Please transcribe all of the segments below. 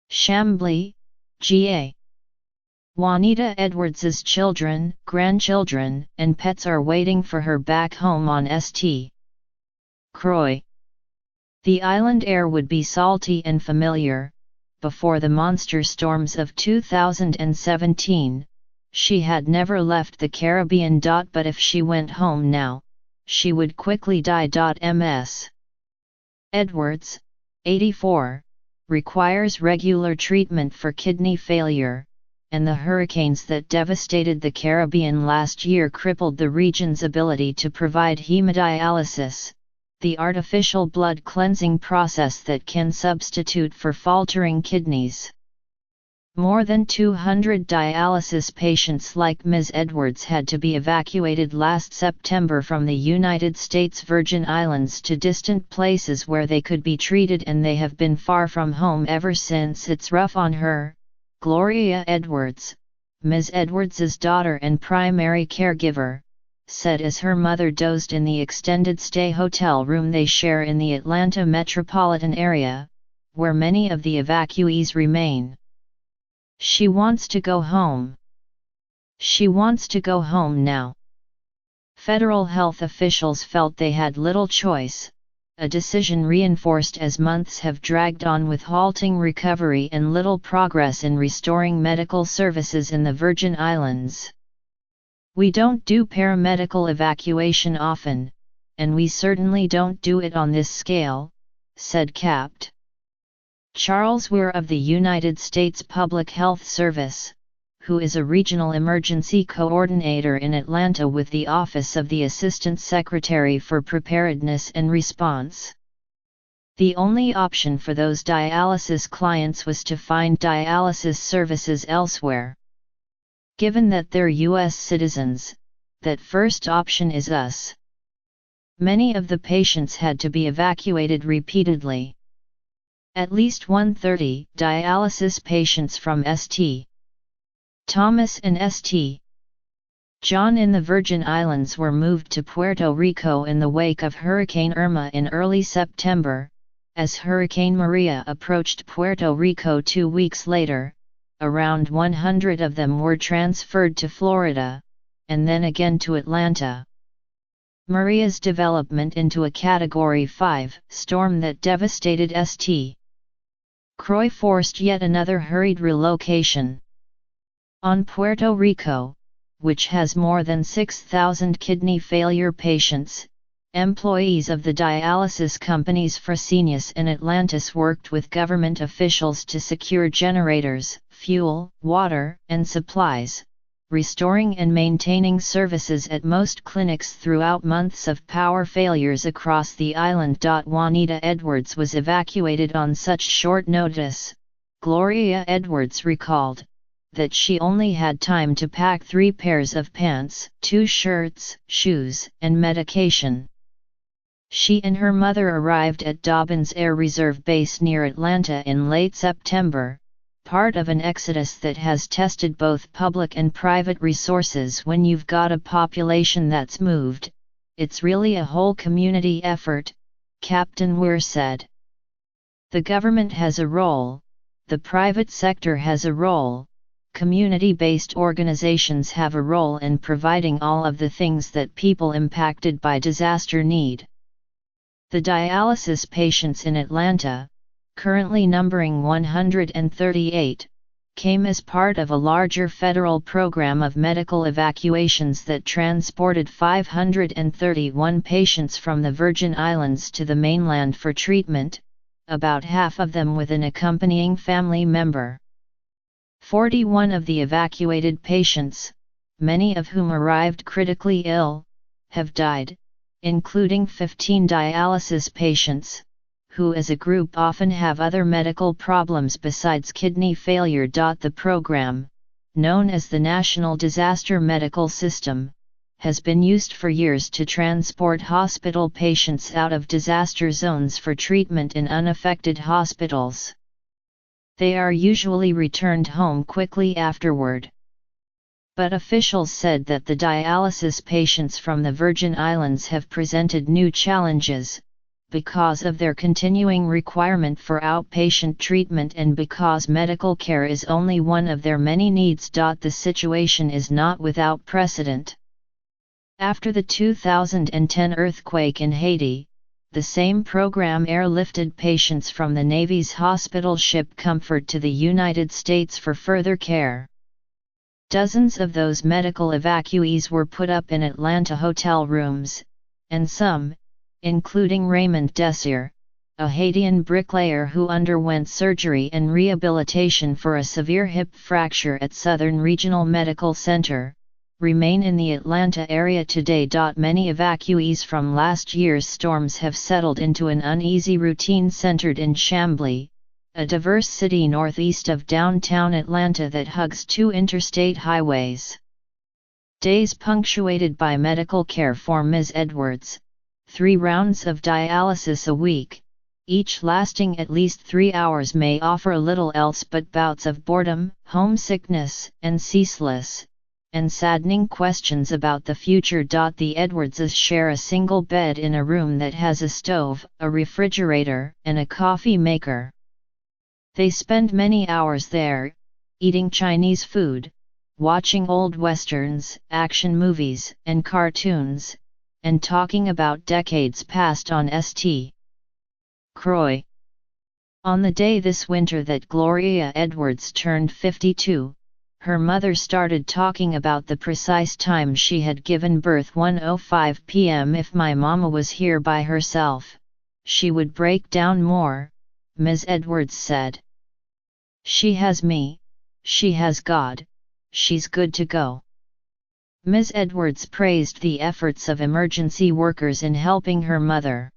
Chambly, GA. Juanita Edwards's children, grandchildren, and pets are waiting for her back home on St. Croix. The island air would be salty and familiar. Before the monster storms of 2017, she had never left the Caribbean. But if she went home now, she would quickly die. Ms. Edwards, 84, requires regular treatment for kidney failure, and the hurricanes that devastated the Caribbean last year crippled the region's ability to provide hemodialysis, the artificial blood cleansing process that can substitute for faltering kidneys. More than 200 dialysis patients like Ms. Edwards had to be evacuated last September from the United States Virgin Islands to distant places where they could be treated, and they have been far from home ever since. It's rough on her, Gloria Edwards, Ms. Edwards's daughter and primary caregiver, said as her mother dozed in the extended stay hotel room they share in the Atlanta metropolitan area, where many of the evacuees remain. She wants to go home. She wants to go home now. Federal health officials felt they had little choice, a decision reinforced as months have dragged on with halting recovery and little progress in restoring medical services in the Virgin Islands. We don't do paramedical evacuation often, and we certainly don't do it on this scale, said Capt. Charles Weir of the United States Public Health Service, who is a regional emergency coordinator in Atlanta with the Office of the Assistant Secretary for Preparedness and Response. The only option for those dialysis clients was to find dialysis services elsewhere. Given that they're U.S. citizens, that first option is us. Many of the patients had to be evacuated repeatedly. At least 130 dialysis patients from St. Thomas and St. John in the Virgin Islands were moved to Puerto Rico in the wake of Hurricane Irma in early September. As Hurricane Maria approached Puerto Rico 2 weeks later, around 100 of them were transferred to Florida, and then again to Atlanta. Maria's development into a Category 5 storm that devastated St. Croix forced yet another hurried relocation. On Puerto Rico, which has more than 6,000 kidney failure patients, employees of the dialysis companies Fresenius and Atlantis worked with government officials to secure generators, fuel, water, and supplies, restoring and maintaining services at most clinics throughout months of power failures across the island. Juanita Edwards was evacuated on such short notice, Gloria Edwards recalled, that she only had time to pack 3 pairs of pants, 2 shirts, shoes, and medication. She and her mother arrived at Dobbins Air Reserve Base near Atlanta in late September, part of an exodus that has tested both public and private resources. When you've got a population that's moved, it's really a whole community effort, Captain Weir said. The government has a role, the private sector has a role, community-based organizations have a role in providing all of the things that people impacted by disaster need. The dialysis patients in Atlanta, currently numbering 138, came as part of a larger federal program of medical evacuations that transported 531 patients from the Virgin Islands to the mainland for treatment, about half of them with an accompanying family member. 41 of the evacuated patients, many of whom arrived critically ill, have died, including 15 dialysis patients, who as a group often have other medical problems besides kidney failure. The program, known as the National Disaster Medical System, has been used for years to transport hospital patients out of disaster zones for treatment in unaffected hospitals. They are usually returned home quickly afterward. But officials said that the dialysis patients from the Virgin Islands have presented new challenges, because of their continuing requirement for outpatient treatment and because medical care is only one of their many needs. The situation is not without precedent. After the 2010 earthquake in Haiti, the same program airlifted patients from the Navy's hospital ship Comfort to the United States for further care. Dozens of those medical evacuees were put up in Atlanta hotel rooms, and some, including Raymond Desir, a Haitian bricklayer who underwent surgery and rehabilitation for a severe hip fracture at Southern Regional Medical Center, remain in the Atlanta area today. Many evacuees from last year's storms have settled into an uneasy routine centered in Chamblee, a diverse city northeast of downtown Atlanta that hugs two interstate highways. Days punctuated by medical care for Ms. Edwards, 3 rounds of dialysis a week, each lasting at least 3 hours, may offer little else but bouts of boredom, homesickness, and ceaseless and saddening questions about the future. The Edwardses share a single bed in a room that has a stove, a refrigerator, and a coffee maker. They spend many hours there, eating Chinese food, watching old westerns, action movies, and cartoons, and talking about decades past on St. Croix. On the day this winter that Gloria Edwards turned 52, her mother started talking about the precise time she had given birth. 1:05 p.m. If my mama was here by herself, she would break down more, Ms. Edwards said. She has me, she has God, she's good to go. Ms. Edwards praised the efforts of emergency workers in helping her mother.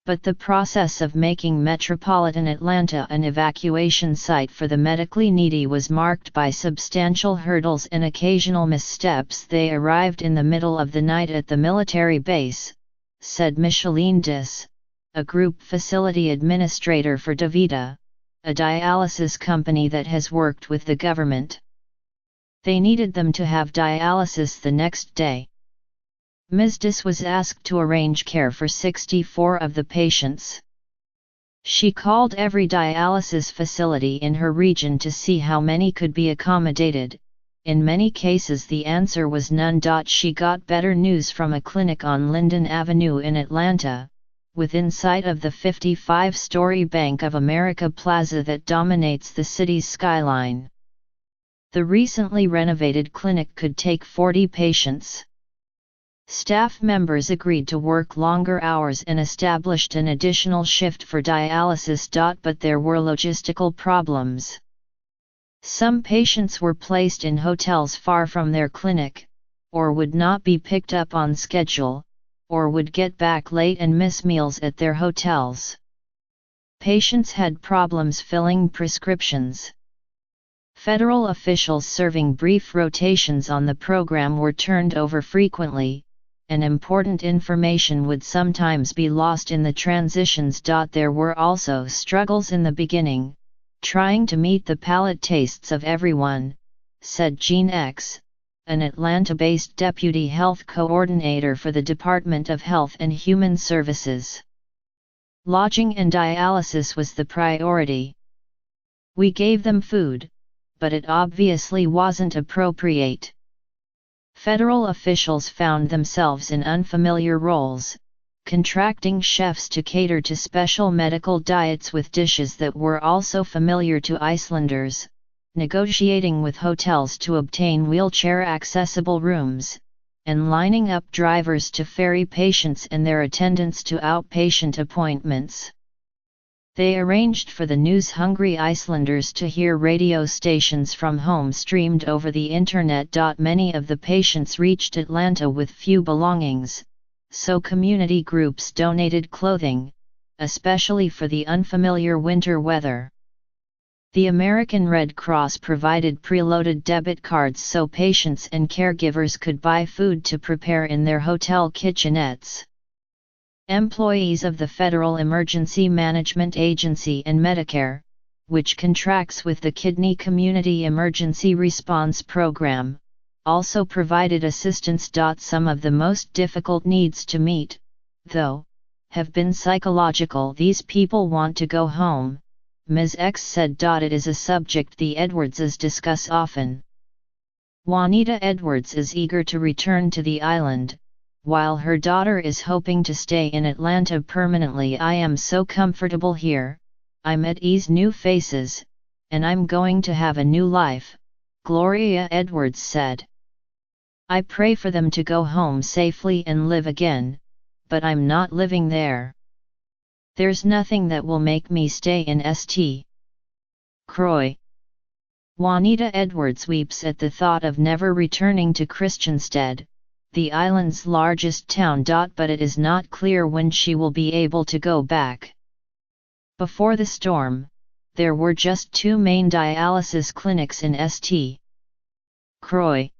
But the process of making metropolitan Atlanta an evacuation site for the medically needy was marked by substantial hurdles and occasional missteps. They arrived in the middle of the night at the military base, said Micheline Dis, a group facility administrator for DaVita, a dialysis company that has worked with the government. They needed them to have dialysis the next day. Ms. Dis was asked to arrange care for 64 of the patients. She called every dialysis facility in her region to see how many could be accommodated. In many cases the answer was none. She got better news from a clinic on Linden Avenue in Atlanta, within sight of the 55-story Bank of America Plaza that dominates the city's skyline. The recently renovated clinic could take 40 patients. Staff members agreed to work longer hours and established an additional shift for dialysis. But there were logistical problems. Some patients were placed in hotels far from their clinic, or would not be picked up on schedule, or would get back late and miss meals at their hotels. Patients had problems filling prescriptions. Federal officials serving brief rotations on the program were turned over frequently, and important information would sometimes be lost in the transitions. There were also struggles in the beginning, trying to meet the palate tastes of everyone, said Jean X, an Atlanta-based deputy health coordinator for the Department of Health and Human Services. Lodging and dialysis was the priority. We gave them food, but it obviously wasn't appropriate. Federal officials found themselves in unfamiliar roles, contracting chefs to cater to special medical diets with dishes that were also familiar to Icelanders, negotiating with hotels to obtain wheelchair-accessible rooms, and lining up drivers to ferry patients and their attendants to outpatient appointments. They arranged for the news-hungry Icelanders to hear radio stations from home streamed over the internet. Many of the patients reached Atlanta with few belongings, so community groups donated clothing, especially for the unfamiliar winter weather. The American Red Cross provided preloaded debit cards so patients and caregivers could buy food to prepare in their hotel kitchenettes. Employees of the Federal Emergency Management Agency and Medicare, which contracts with the Kidney Community Emergency Response Program, also provided assistance. Some of the most difficult needs to meet, though, have been psychological. These people want to go home, Ms. X said. It is a subject the Edwardses discuss often. Juanita Edwards is eager to return to the island, while her daughter is hoping to stay in Atlanta permanently. I am so comfortable here, I'm at ease, new faces, and I'm going to have a new life, Gloria Edwards said. I pray for them to go home safely and live again, but I'm not living there. There's nothing that will make me stay in St. Croix. Juanita Edwards weeps at the thought of never returning to Christiansted, the island's largest town. But it is not clear when she will be able to go back. Before the storm, there were just 2 main dialysis clinics in St. Croix.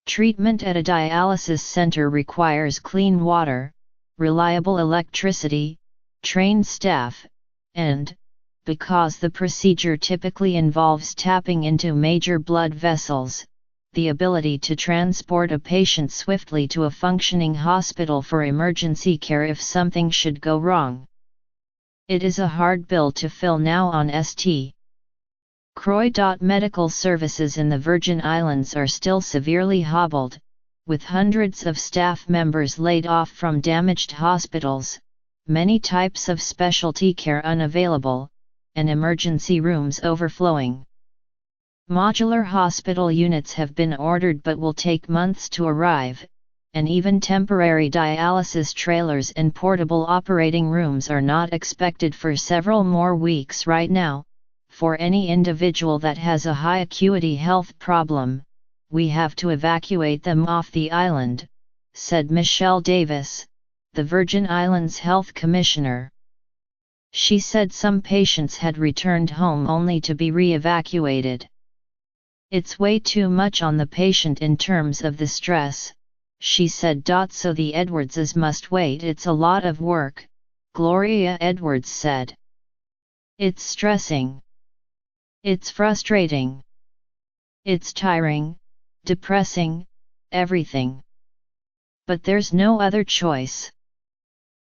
Treatment at a dialysis center requires clean water, reliable electricity, trained staff, and, because the procedure typically involves tapping into major blood vessels, the ability to transport a patient swiftly to a functioning hospital for emergency care if something should go wrong. It is a hard bill to fill now on St. Croix. Medical services in the Virgin Islands are still severely hobbled, with hundreds of staff members laid off from damaged hospitals, many types of specialty care unavailable, and emergency rooms overflowing. Modular hospital units have been ordered but will take months to arrive, and even temporary dialysis trailers and portable operating rooms are not expected for several more weeks right now. For any individual that has a high acuity health problem, we have to evacuate them off the island, said Michelle Davis, the Virgin Islands Health Commissioner. She said some patients had returned home only to be re-evacuated. It's way too much on the patient in terms of the stress, she said. So the Edwardses must wait. It's a lot of work, Gloria Edwards said. It's stressing. It's frustrating. It's tiring, depressing, everything. But there's no other choice.